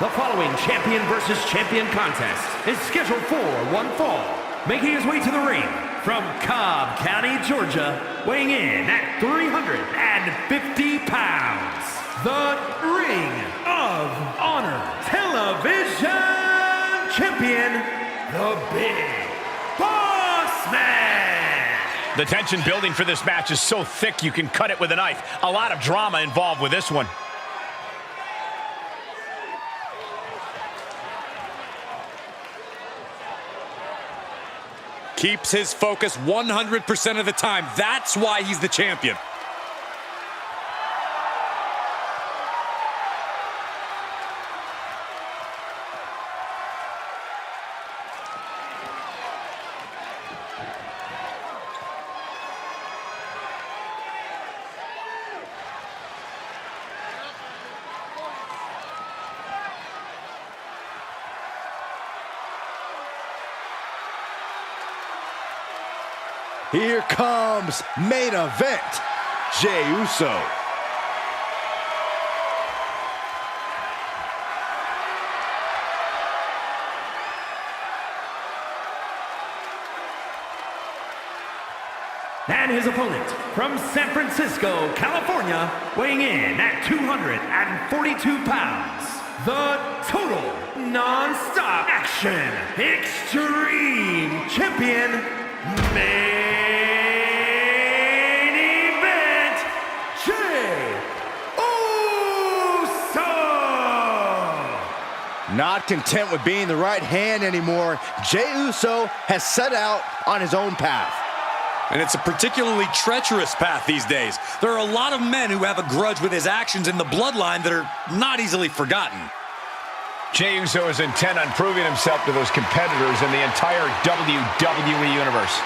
The following champion versus champion contest is scheduled for one fall. Making his way to the ring from Cobb County, Georgia, weighing in at 350 pounds, the Ring of Honor Television Champion, the Big Boss Man. The tension building for this match is so thick you can cut it with a knife. A lot of drama involved with this one. Keeps his focus 100% of the time. That's why he's the champion. Here comes main event, Jey Uso. And his opponent from San Francisco, California, weighing in at 242 pounds, the total non-stop action extreme champion, main event, Jey Uso. Not content with being the right hand anymore, Jey Uso has set out on his own path. And it's a particularly treacherous path these days. There are a lot of men who have a grudge with his actions in the bloodline that are not easily forgotten. Jey Uso is intent on proving himself to those competitors in the entire WWE Universe.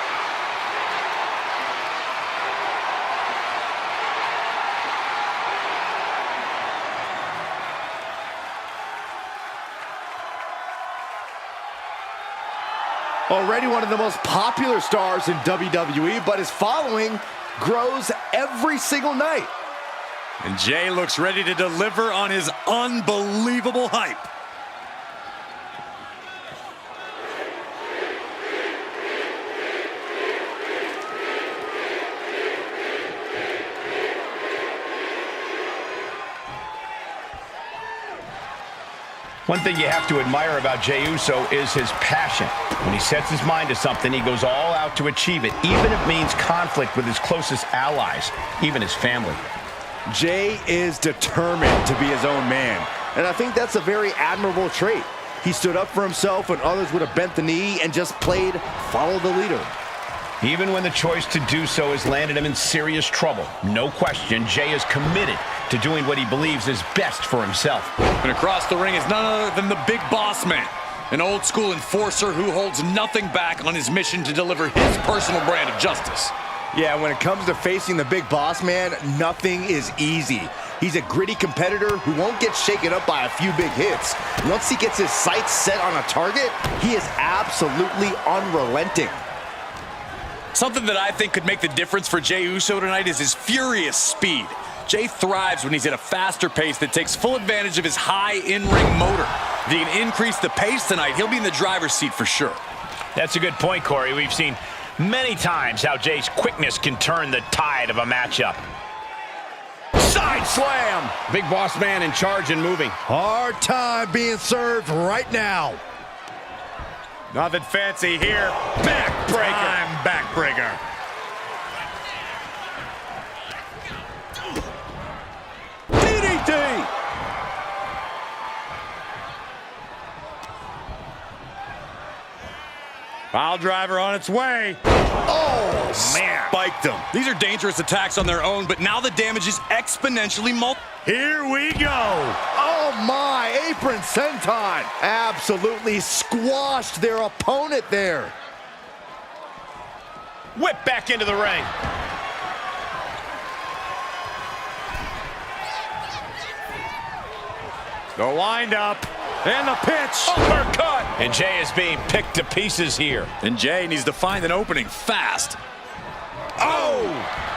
Already one of the most popular stars in WWE, but his following grows every single night. And Jey looks ready to deliver on his unbelievable hype. One thing you have to admire about Jey Uso is his passion. When he sets his mind to something, he goes all out to achieve it, even if it means conflict with his closest allies, even his family. Jey is determined to be his own man, and I think that's a very admirable trait. He stood up for himself when others would have bent the knee and just played follow the leader. Even when the choice to do so has landed him in serious trouble, no question, Jey is committed to doing what he believes is best for himself. And across the ring is none other than the Big Boss Man, an old school enforcer who holds nothing back on his mission to deliver his personal brand of justice. Yeah, when it comes to facing the Big Boss Man, nothing is easy. He's a gritty competitor who won't get shaken up by a few big hits. Once he gets his sights set on a target, he is absolutely unrelenting. Something that I think could make the difference for Jey Uso tonight is his furious speed. Jey thrives when he's at a faster pace that takes full advantage of his high in-ring motor. If he can increase the pace tonight, he'll be in the driver's seat for sure. That's a good point, Corey. We've seen many times how Jey's quickness can turn the tide of a matchup. Side slam! Big Boss Man in charge and moving. Hard time being served right now. Nothing fancy here. Backbreaker. Backbreaker. DDT! Pile driver on its way. Oh, Man. Spiked them. These are dangerous attacks on their own, but now the damage is exponentially multiplied. Here we go. oh my, apron senton. Absolutely squashed their opponent there. Whip back into the ring. The windup and the pitch. Uppercut. And Jey is being picked to pieces here. And Jey needs to find an opening fast. Oh!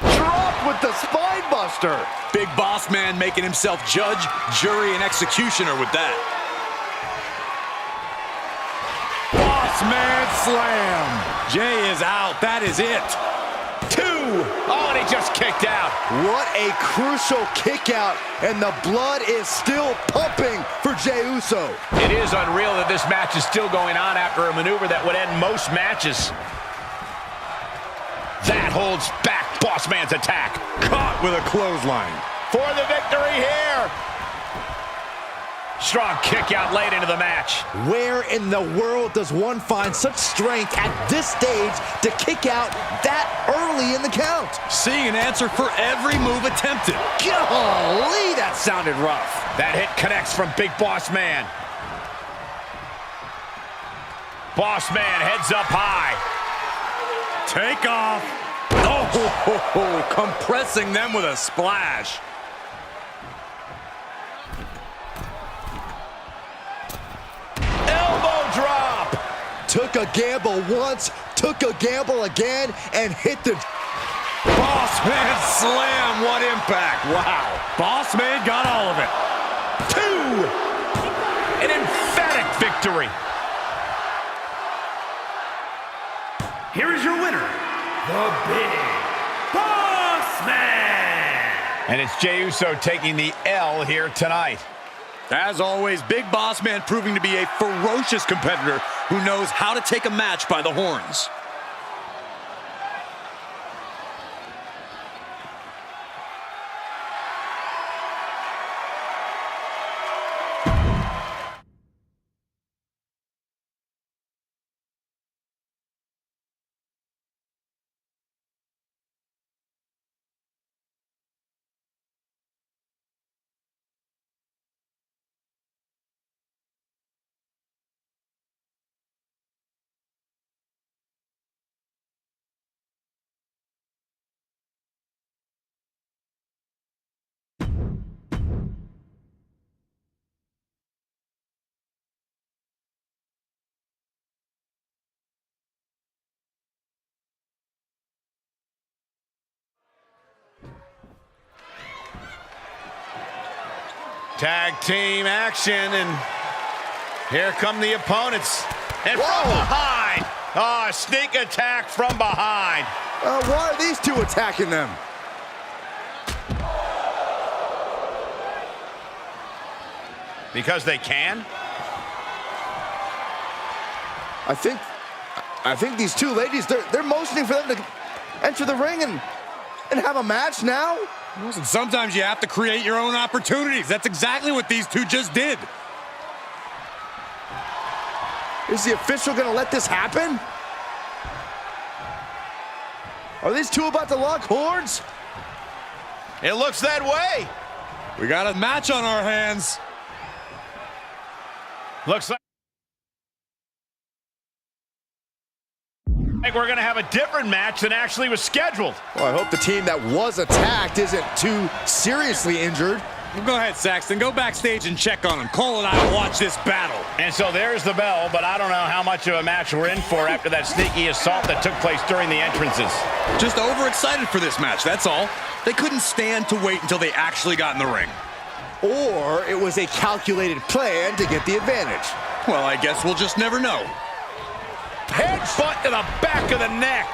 Drop with the spine buster. Big Boss Man making himself judge, jury, and executioner with that. Boss Man slam. Jay is out. That is it. 2. Oh, and he just kicked out. What a crucial kick out, and the blood is still pumping for Jey Uso. It is unreal that this match is still going on after a maneuver that would end most matches. That holds back Boss Man's attack. Caught with a clothesline. For the victory here. Strong kick out late into the match. Where in the world does one find such strength at this stage to kick out that early in the count? Seeing an answer for every move attempted. Golly, that sounded rough. That hit connects from Big Boss Man. Boss Man heads up high. Take off. Oh, compressing them with a splash. Drop. Took a gamble once, took a gamble again, and hit the... Boss Man slam, what impact. Wow. Boss Man got all of it. 2. An emphatic victory. Here is your winner, the Big Boss Man. And it's Jey Uso taking the L here tonight. As always, Big Boss Man proving to be a ferocious competitor who knows how to take a match by the horns. Tag team action, and here come the opponents. And Whoa. From behind. Oh, a sneak attack from behind. Why are these two attacking them? Because they can? I think these two ladies, they're motioning for them to enter the ring and have a match now? Listen, sometimes you have to create your own opportunities. That's exactly what these two just did. Is the official gonna let this happen? Are these two about to lock horns? It looks that way. We got a match on our hands. Looks like we're going to have a different match than actually was scheduled. Well, I hope the team that was attacked isn't too seriously injured. Well, go ahead, Saxton. Go backstage and check on him. Cole and I will watch this battle. And so there's the bell, but I don't know how much of a match we're in for after that sneaky assault that took place during the entrances. Just overexcited for this match, that's all. They couldn't stand to wait until they actually got in the ring. Or it was a calculated plan to get the advantage. Well, I guess we'll just never know. Headbutt to the back of the neck.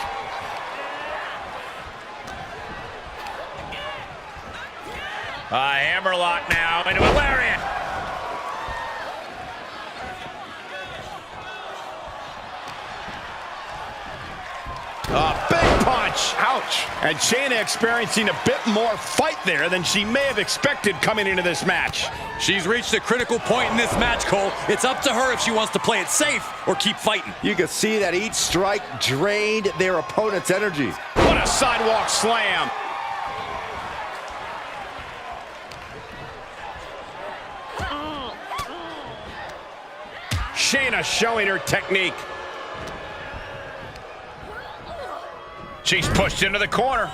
A hammerlock now into a lariat. A big punch. Ouch. And Shayna experiencing a bit more fight there than she may have expected coming into this match. She's reached a critical point in this match, Cole. It's up to her if she wants to play it safe or keep fighting. You can see that each strike drained their opponent's energy. What a sidewalk slam. Shayna showing her technique. She's pushed into the corner.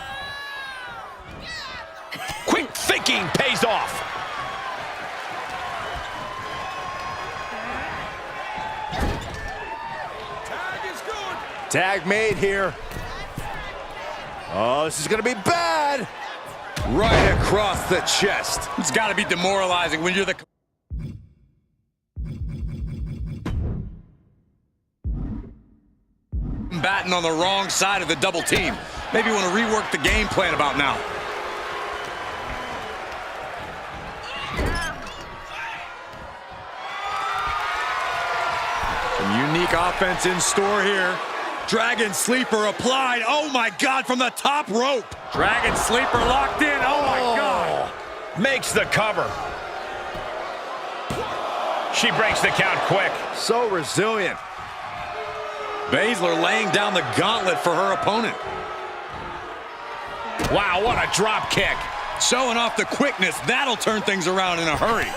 Quick thinking pays off. Tag made here. Oh, this is gonna be bad. Right across the chest. It's got to be demoralizing when you're the... batting on the wrong side of the double team. Maybe you want to rework the game plan about now. Some unique offense in store here. Dragon Sleeper applied. Oh my God, from the top rope. Dragon Sleeper locked in. Oh my God. Makes the cover. She breaks the count quick. So resilient. Baszler laying down the gauntlet for her opponent. Wow, what a drop kick. Showing off the quickness. That'll turn things around in a hurry.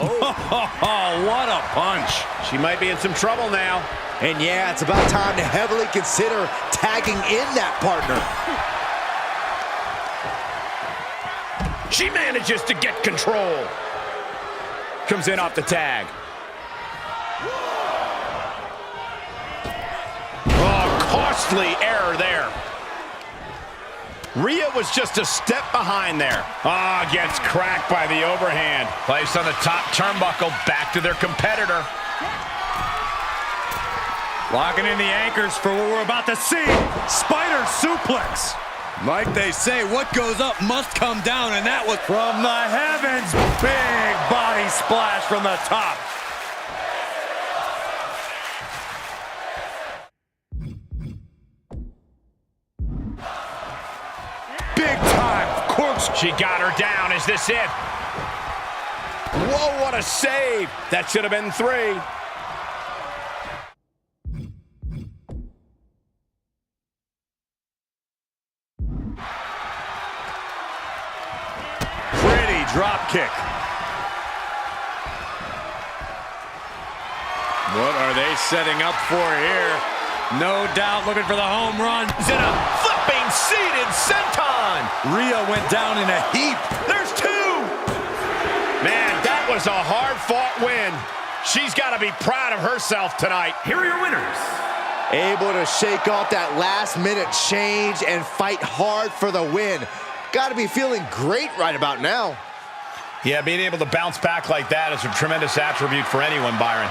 Oh, what a punch. She might be in some trouble now. And yeah, it's about time to heavily consider tagging in that partner. She manages to get control. Comes in off the tag. Oh, costly error there. Rhea was just a step behind there. Ah, gets cracked by the overhand. Placed on the top turnbuckle, back to their competitor. Locking in the anchors for what we're about to see. Spider suplex. Like they say, what goes up must come down, and that was from the heavens. Big body splash from the top. Big time corkscrew. She got her down. Is this it? Whoa, what a save. That should have been 3. Pretty drop kick. What are they setting up for here? No doubt looking for the home run. In a flipping seated senton. Rhea went down in a heap. There's 2. Man, that was a hard-fought win. She's got to be proud of herself tonight. Here are your winners. Able to shake off that last-minute change and fight hard for the win. Got to be feeling great right about now. Yeah, being able to bounce back like that is a tremendous attribute for anyone, Byron.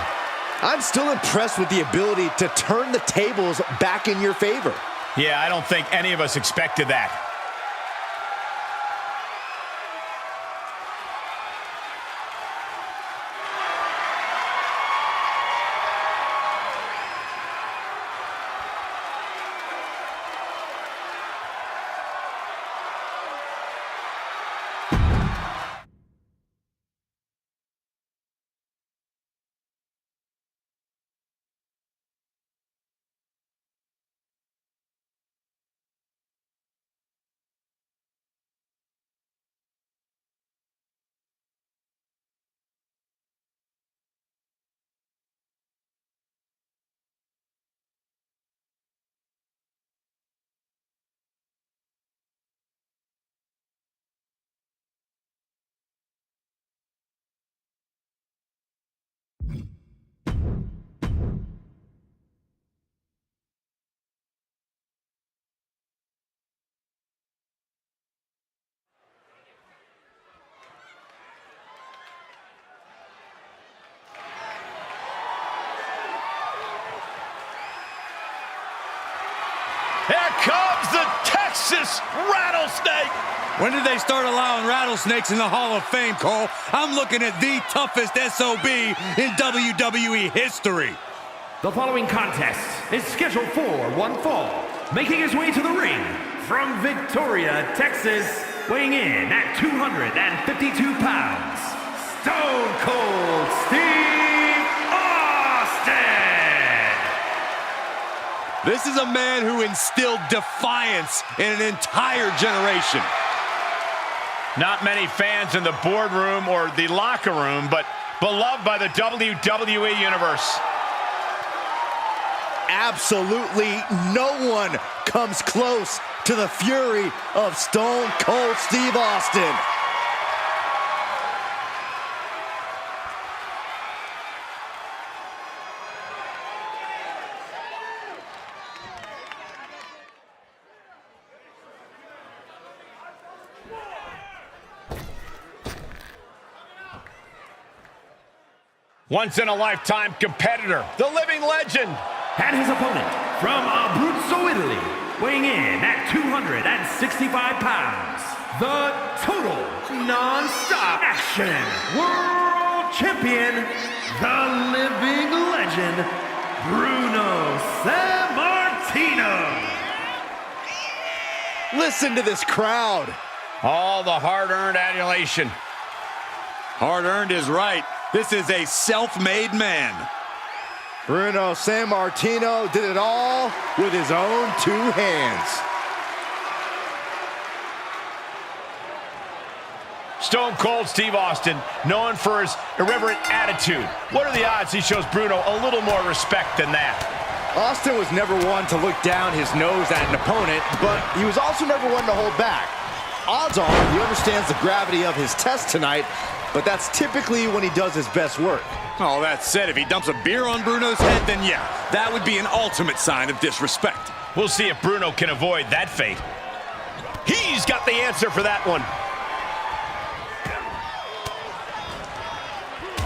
I'm still impressed with the ability to turn the tables back in your favor. Yeah, I don't think any of us expected that. Here comes the Texas Rattlesnake. When did they start allowing rattlesnakes in the Hall of Fame, Cole? I'm looking at the toughest SOB in WWE history. The following contest is scheduled for one fall. Making his way to the ring from Victoria, Texas, weighing in at 252 pounds, Stone Cold Steve Austin. This is a man who instilled defiance in an entire generation. Not many fans in the boardroom or the locker room, but beloved by the WWE Universe. Absolutely no one comes close to the fury of Stone Cold Steve Austin. Once-in-a-lifetime competitor, the living legend. And his opponent, from Abruzzo, Italy, weighing in at 265 pounds, the total non-stop action world champion, the living legend, Bruno Sammartino. Listen to this crowd. All the hard-earned adulation. Hard-earned is right. This is a self-made man. Bruno Sammartino did it all with his own two hands. Stone Cold Steve Austin, known for his irreverent attitude. What are the odds he shows Bruno a little more respect than that? Austin was never one to look down his nose at an opponent, but he was also never one to hold back. Odds are he understands the gravity of his test tonight, but that's typically when he does his best work. All that said, if he dumps a beer on Bruno's head, then yeah, that would be an ultimate sign of disrespect. We'll see if Bruno can avoid that fate. He's got the answer for that one.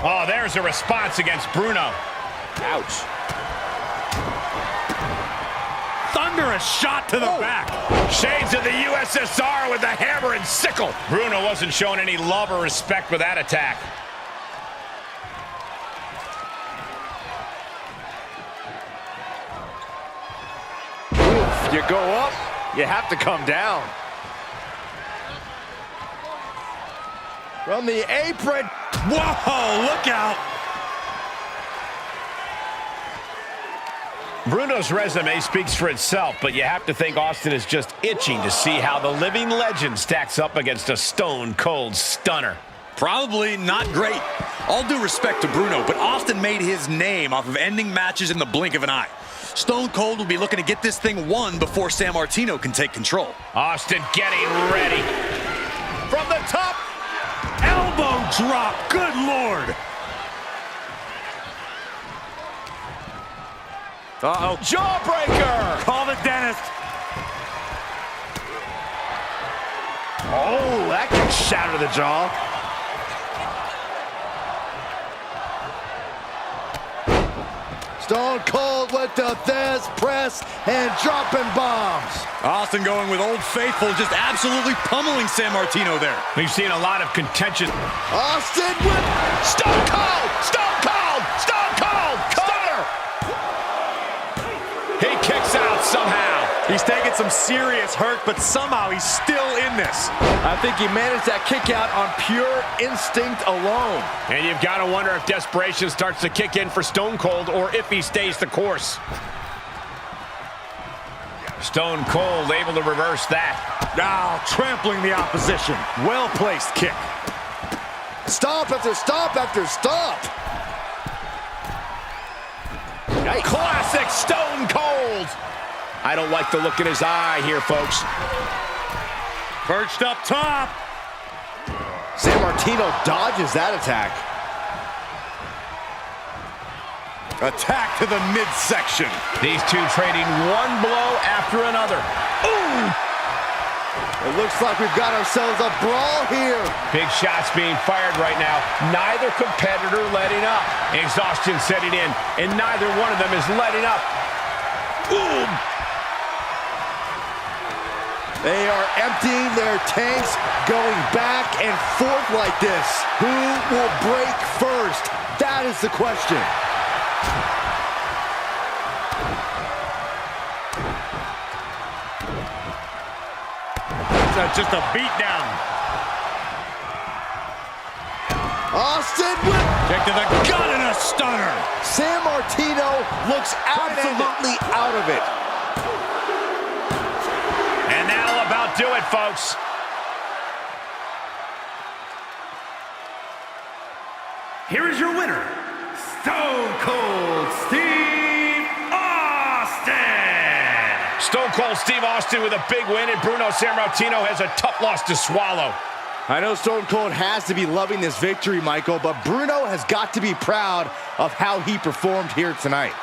Oh, there's a response against Bruno. Ouch. Thunderous shot to the back. Shades of the USSR with the hammer and sickle. Bruno wasn't showing any love or respect with that attack. You go up, you have to come down. From the apron. Whoa, look out. Bruno's resume speaks for itself, but you have to think Austin is just itching to see how the living legend stacks up against a stone-cold stunner. Probably not great. All due respect to Bruno, but Austin made his name off of ending matches in the blink of an eye. Stone Cold will be looking to get this thing won before Sammartino can take control. Austin getting ready. From the top. Elbow drop, good Lord. Uh-oh. Jawbreaker. Call the dentist. Oh, that can shatter the jaw. Stone Cold with the Thesz press and dropping bombs. Austin going with Old Faithful, just absolutely pummeling Sammartino there. We've seen a lot of contention. Austin with Stone Cold! Stone Cold! Stone Cold! Stunner! He kicks out somehow. He's taking some serious hurt, but somehow he's still in this. I think he managed that kick out on pure instinct alone. And you've got to wonder if desperation starts to kick in for Stone Cold or if he stays the course. Stone Cold able to reverse that. Now trampling the opposition. Well-placed kick. Stomp after stomp after stomp. Yikes. Classic Stone Cold. I don't like the look in his eye here, folks. Perched up top. Sammartino dodges that attack. Attack to the midsection. These two trading one blow after another. Ooh! It looks like we've got ourselves a brawl here. Big shots being fired right now. Neither competitor letting up. Exhaustion setting in, and neither one of them is letting up. Ooh! They are emptying their tanks, going back and forth like this. Who will break first? That is the question. That's just a beatdown. Austin with Kick to the gut and a stunner. Sammartino looks absolutely out of it. And that'll about do it, folks. Here is your winner, Stone Cold Steve Austin. Stone Cold Steve Austin with a big win, and Bruno Sammartino has a tough loss to swallow. I know Stone Cold has to be loving this victory, Michael, but Bruno has got to be proud of how he performed here tonight.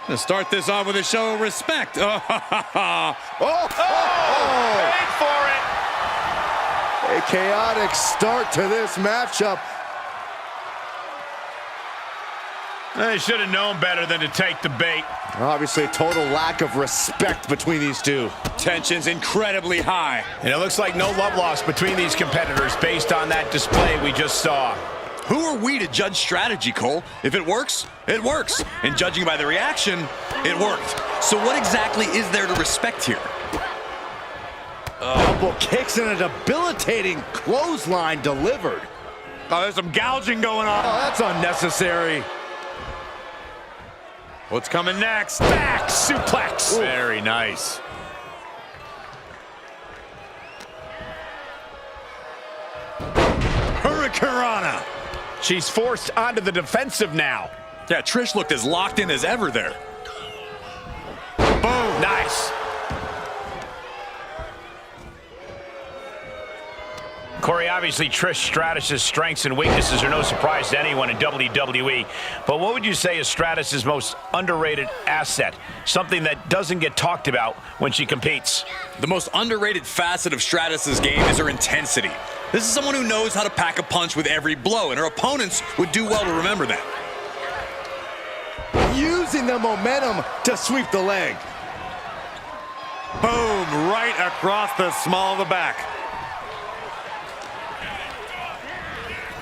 To start this off with a show of respect. Paid for it. A chaotic start to this matchup. They should have known better than to take the bait. Obviously, a total lack of respect between these two. Tension's incredibly high. And it looks like no love lost between these competitors based on that display we just saw. Who are we to judge strategy, Cole? If it works, it works. And judging by the reaction, it worked. So what exactly is there to respect here? Double kicks and a debilitating clothesline delivered. Oh, there's some gouging going on. Oh, that's unnecessary. What's coming next? Back suplex. Ooh. Very nice. Hurricanrana. She's forced onto the defensive now. Yeah, Trish looked as locked in as ever there. Boom. Nice. Corey, obviously Trish Stratus's strengths and weaknesses are no surprise to anyone in WWE. But what would you say is Stratus's most underrated asset? Something that doesn't get talked about when she competes? The most underrated facet of Stratus's game is her intensity. This is someone who knows how to pack a punch with every blow, and her opponents would do well to remember that. Using the momentum to sweep the leg. Boom, right across the small of the back.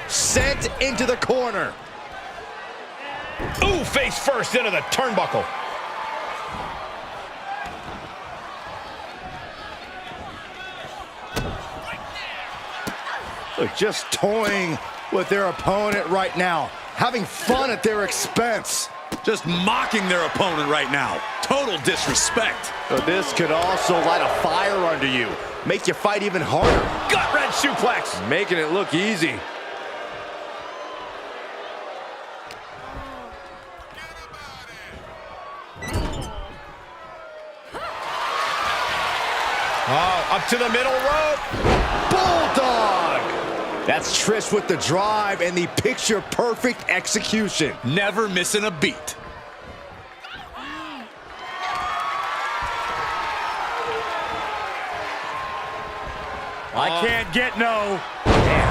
Sent into the corner. Ooh, face first into the turnbuckle. They're just toying with their opponent right now, having fun at their expense. Just mocking their opponent right now. Total disrespect. But this could also light a fire under you, make you fight even harder. Gut-wrench suplex. Making it look easy. Oh, up to the middle rope. Bulldog! That's Trish with the drive and the picture-perfect execution. Never missing a beat. I can't get no.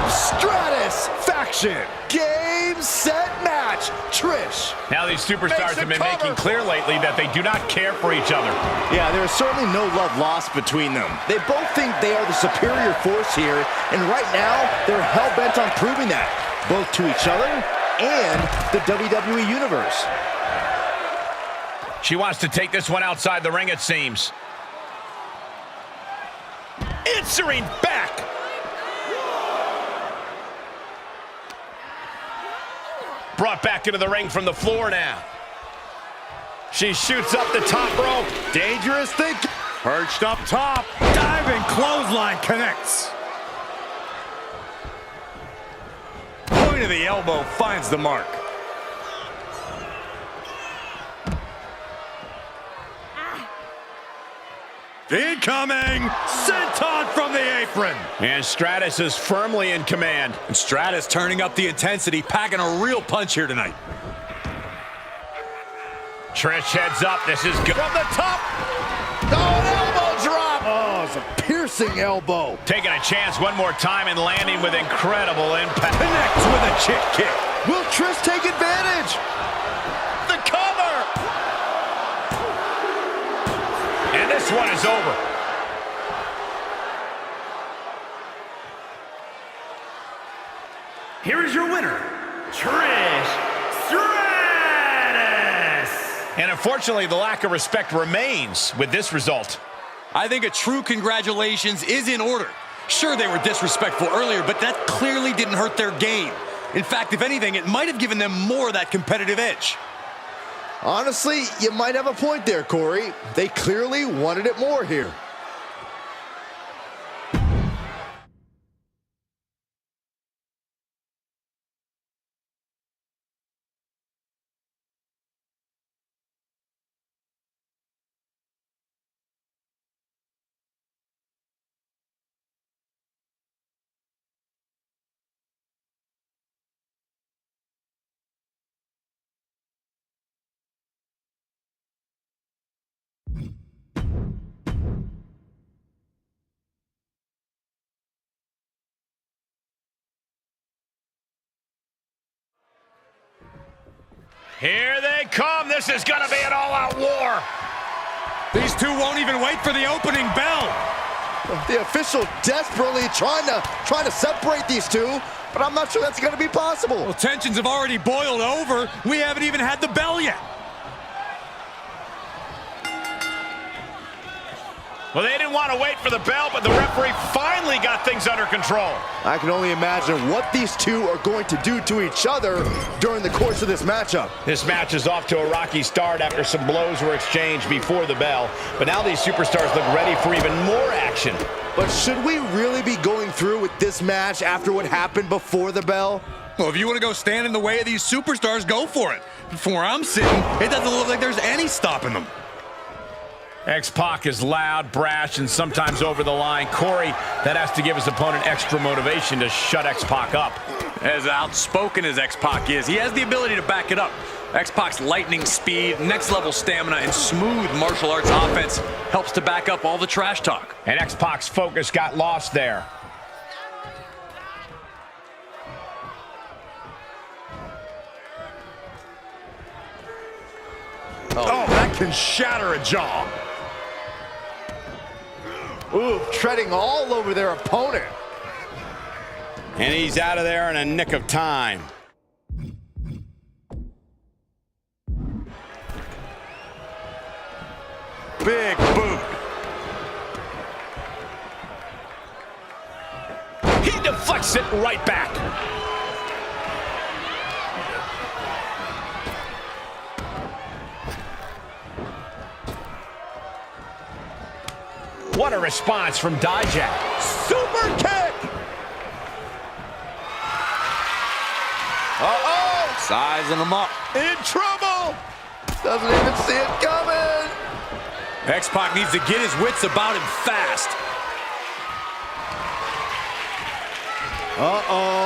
Stratus faction. Game, set, match. Trish. Now these superstars have been making clear lately that they do not care for each other. Yeah, there's certainly no love lost between them. They both think they are the superior force here, and right now, they're hell-bent on proving that, both to each other and the WWE Universe. She wants to take this one outside the ring, it seems. Answering back. Brought back into the ring from the floor now. She shoots up the top rope. Dangerous thinking. Perched up top. Diving clothesline connects. Point of the elbow finds the mark. Incoming! Senton from the apron! And Stratus is firmly in command. And Stratus turning up the intensity, packing a real punch here tonight. Trish heads up. This is good. From the top. Oh, an elbow drop. Oh, it's a piercing elbow. Taking a chance one more time and landing with incredible impact. Connects with a chick kick. Will Trish take advantage? The cover! And this one is over. Here is your winner, Trish Stratus. And unfortunately, the lack of respect remains with this result. I think a true congratulations is in order. Sure, they were disrespectful earlier, but that clearly didn't hurt their game. In fact, if anything, it might have given them more of that competitive edge. Honestly, you might have a point there, Corey. They clearly wanted it more here. Here they come. This is going to be an all-out war. These two won't even wait for the opening bell. The official desperately trying to separate these two, but I'm not sure that's going to be possible. Well, tensions have already boiled over. We haven't even had the bell yet. Well, they didn't want to wait for the bell, but the referee finally got things under control. I can only imagine what these two are going to do to each other during the course of this matchup. This match is off to a rocky start after some blows were exchanged before the bell, but now these superstars look ready for even more action. But should we really be going through with this match after what happened before the bell? Well, if you want to go stand in the way of these superstars, go for it. From where I'm sitting, it doesn't look like there's any stopping them. X-Pac is loud, brash, and sometimes over the line. Corey, that has to give his opponent extra motivation to shut X-Pac up. As outspoken as X-Pac is, he has the ability to back it up. X-Pac's lightning speed, next-level stamina, and smooth martial arts offense helps to back up all the trash talk. And X-Pac's focus got lost there. Oh, that can shatter a jaw. Ooh, treading all over their opponent. And he's out of there in a nick of time. Big boot. He deflects it right back. What a response from Dijak. Super kick! Uh-oh! Sizing him up. In trouble! Doesn't even see it coming! X-Pac needs to get his wits about him fast. Uh-oh.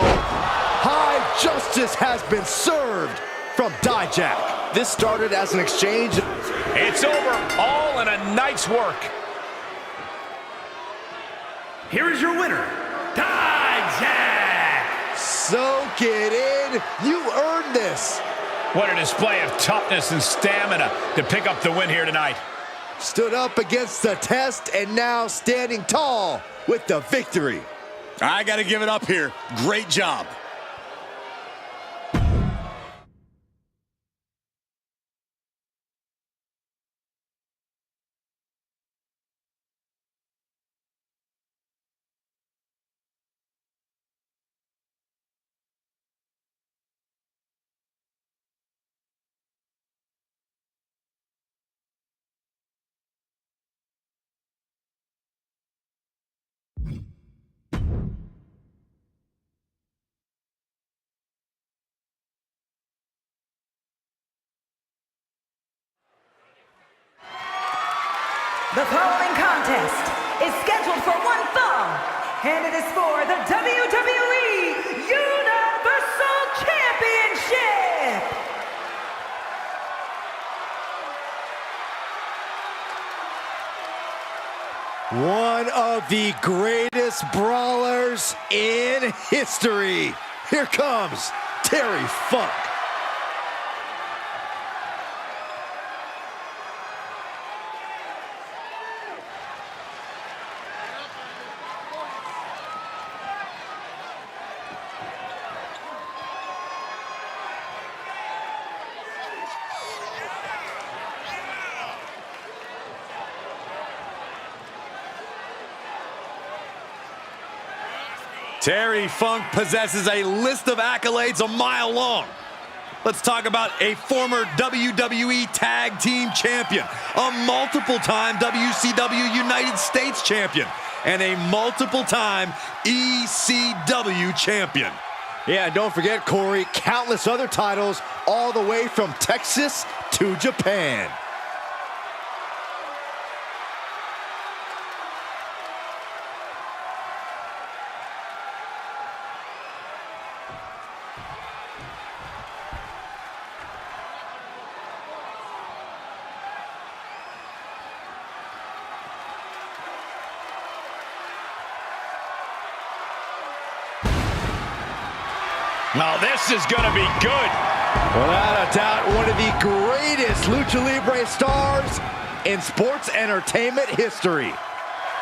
High justice has been served from Dijak. This started as an exchange. It's over, all in a night's work. Here is your winner, Dijak! Soak it in. You earned this. What a display of toughness and stamina to pick up the win here tonight. Stood up against the test and now standing tall with the victory. I got to give it up here. Great job. The following contest is scheduled for one fall, and it is for the WWE Universal Championship. One of the greatest brawlers in history. Here comes Terry Funk. Terry Funk possesses a list of accolades a mile long. Let's talk about a former WWE Tag Team Champion, a multiple-time WCW United States Champion, and a multiple-time ECW Champion. Yeah, and don't forget, Corey, countless other titles all the way from Texas to Japan. Now this is going to be good. Without a doubt, one of the greatest Lucha Libre stars in sports entertainment history.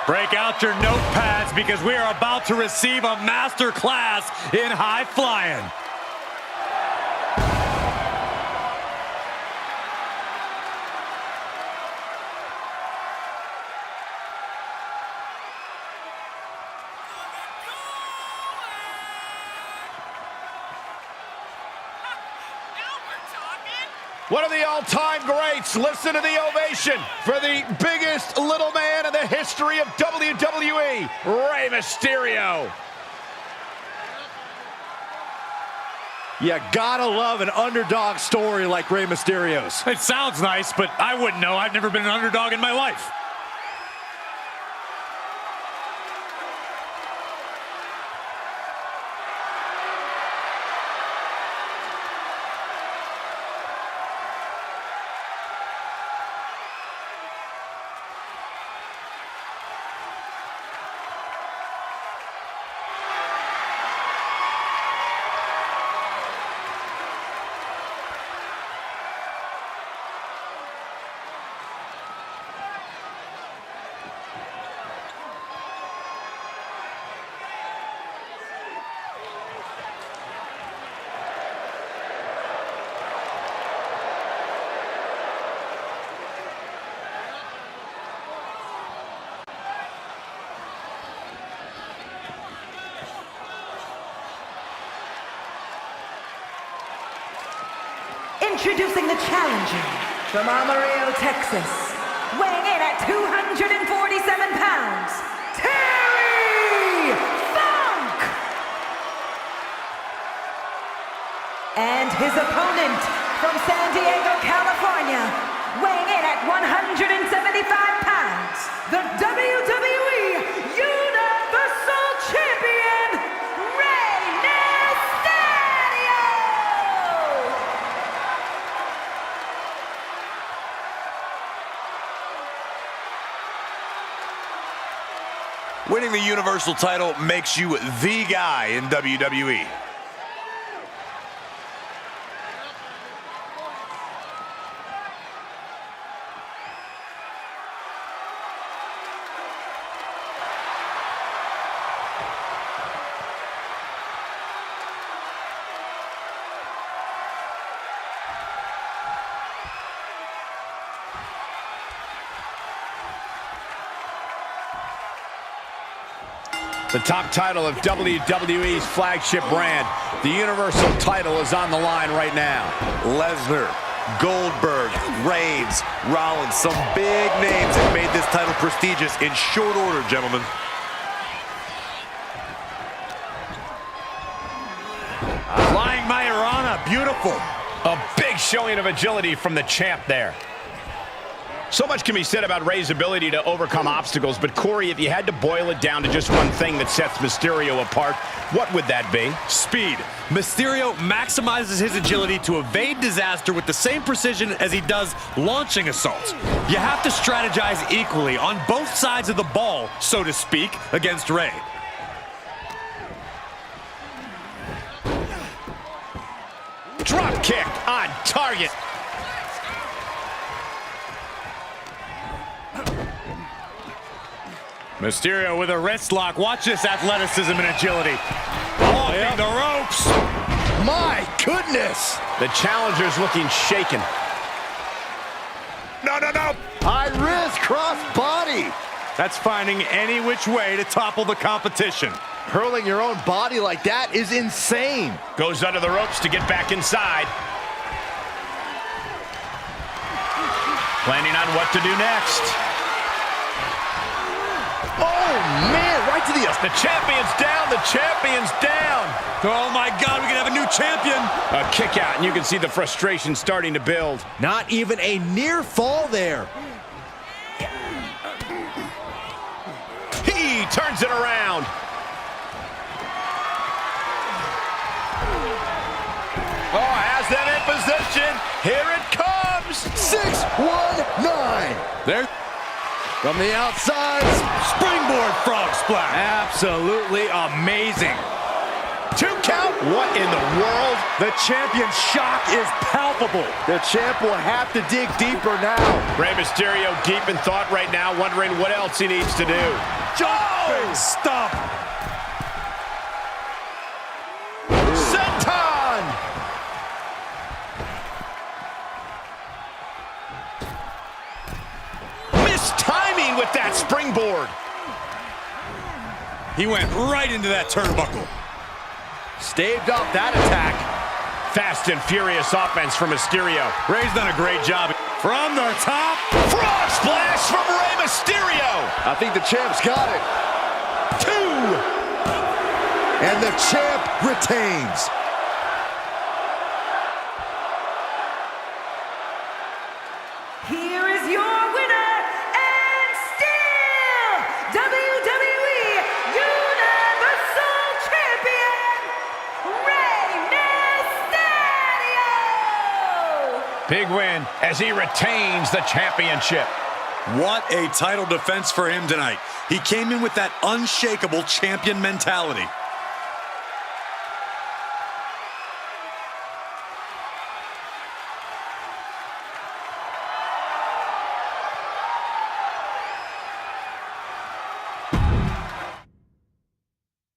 Break out your notepads because we are about to receive a master class in high flying. One of the all-time greats. Listen to the ovation for the biggest little man in the history of WWE, Rey Mysterio. You gotta love an underdog story like Rey Mysterio's. It sounds nice, but I wouldn't know. I've never been an underdog in my life. Introducing the challenger from Amarillo, Texas, weighing in at 247 pounds, Terry Funk! And his opponent from San Diego, California, weighing in at 175 pounds, the WWE Universal Champion, Rey Mysterio! Winning the Universal title makes you the guy in WWE. The top title of WWE's flagship brand, the Universal title, is on the line right now. Lesnar, Goldberg, Reigns, Rollins, some big names have made this title prestigious in short order, gentlemen. Flying Majorana, beautiful. A big showing of agility from the champ there. So much can be said about Rey's ability to overcome obstacles, but Corey, if you had to boil it down to just one thing that sets Mysterio apart, what would that be? Speed. Mysterio maximizes his agility to evade disaster with the same precision as he does launching assaults. You have to strategize equally on both sides of the ball, so to speak, against Rey. Drop kick on target. Mysterio with a wrist lock. Watch this athleticism and agility. Walking the ropes. My goodness! The challenger's looking shaken. No, no, no. High risk cross body. That's finding any which way to topple the competition. Hurling your own body like that is insane. Goes under the ropes to get back inside. Planning on what to do next. Oh, man, right to the... The champion's down, the champion's down. Oh, my God, we can have a new champion. A kick out, and you can see the frustration starting to build. Not even a near fall there. He turns it around. Oh, has them in position. Here it comes. 6-1-9. There. From the outside. Springboard frog splash. Absolutely amazing. 2 count. What in the world? The champion's shock is palpable. The champ will have to dig deeper now. Rey Mysterio deep in thought right now, wondering what else he needs to do. Jumping stomp. Senton! Missed timing with that springboard. He went right into that turnbuckle. Staved off that attack. Fast and furious offense from Mysterio. Rey's done a great job. From the top. Frog splash from Rey Mysterio. I think the champ's got it. 2. And the champ retains. Here is your winner and still WWE Universal Champion, Rey Mysterio! Big win as he retains the championship. What a title defense for him tonight. He came in with that unshakable champion mentality.